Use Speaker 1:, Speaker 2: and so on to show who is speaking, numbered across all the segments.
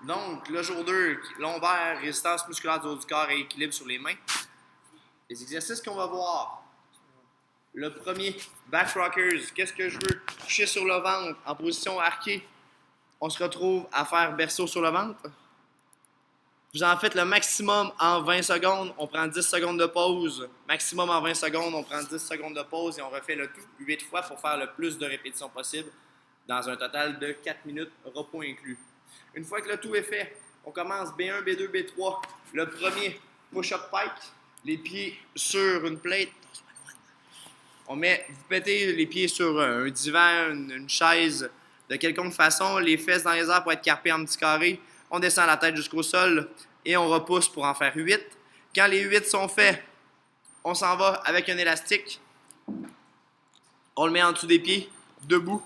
Speaker 1: Donc, le jour 2, lombaire, résistance musculaire du haut du corps et équilibre sur les mains. Les exercices qu'on va voir. Le premier, back rockers. Qu'est-ce que je veux? Coucher sur le ventre en position arquée. On se retrouve à faire berceau sur le ventre. Vous en faites le maximum en 20 secondes. On prend 10 secondes de pause. Maximum en 20 secondes, on prend 10 secondes de pause et on refait le tout 8 fois pour faire le plus de répétitions possible dans un total de 4 minutes, repos inclus. Une fois que le tout est fait, on commence B1, B2, B3. Le premier, push-up pike, les pieds sur une plate. Vous mettez les pieds sur un divan, une chaise, de quelconque façon, les fesses dans les airs pour être carpés en petits carrés. On descend la tête jusqu'au sol et on repousse pour en faire 8. Quand les 8 sont faits, on s'en va avec un élastique. On le met en dessous des pieds, debout.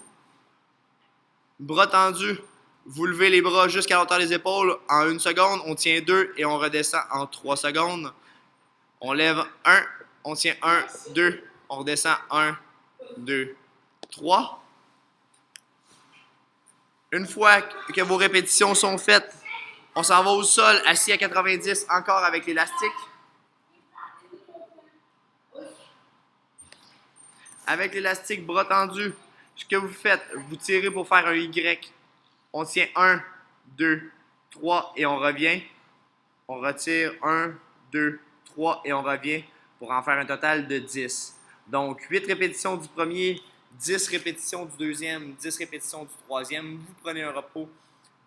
Speaker 1: Bras tendus. Vous levez les bras jusqu'à la hauteur des épaules en 1 seconde. On tient 2 et on redescend en 3 secondes. On lève 1, on tient 1, 2, on redescend 1, 2, 3. Une fois que vos répétitions sont faites, on s'en va au sol, assis à 90, encore avec l'élastique. Avec l'élastique, bras tendus, ce que vous faites, vous tirez pour faire un Y. On tient 1, 2, 3 et on revient. On retire 1, 2, 3 et on revient pour en faire un total de 10. Donc, 8 répétitions du premier, 10 répétitions du deuxième, 10 répétitions du troisième. Vous prenez un repos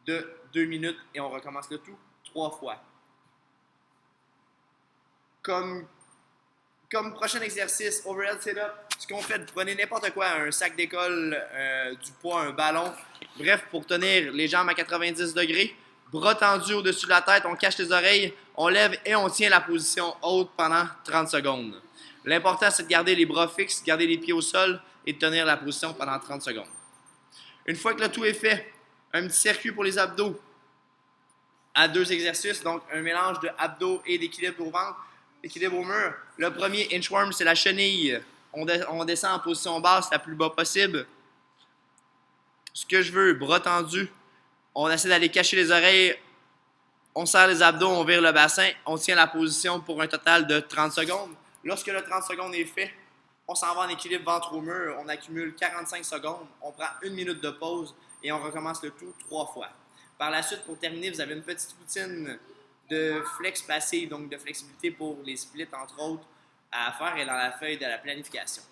Speaker 1: de 2 minutes et on recommence le tout 3 fois. Comme prochain exercice, overhead sit-up, ce qu'on fait, vous prenez n'importe quoi, un sac d'école, du poids, un ballon, bref, pour tenir les jambes à 90 degrés, bras tendus au-dessus de la tête, on cache les oreilles, on lève et on tient la position haute pendant 30 secondes. L'important, c'est de garder les bras fixes, de garder les pieds au sol et de tenir la position pendant 30 secondes. Une fois que le tout est fait, un petit circuit pour les abdos à 2 exercices, donc un mélange de abdos et d'équilibre au ventre, équilibre au mur. Le premier inchworm, c'est la chenille. On descend en position basse, la plus bas possible. Ce que je veux, bras tendus. On essaie d'aller cacher les oreilles. On serre les abdos, on vire le bassin. On tient la position pour un total de 30 secondes. Lorsque le 30 secondes est fait, on s'en va en équilibre ventre au mur. On accumule 45 secondes. On prend 1 minute de pause et on recommence le tout 3 fois. Par la suite, pour terminer, vous avez une petite routine de flex passive, donc de flexibilité pour les splits, entre autres, à faire et dans la feuille de la planification.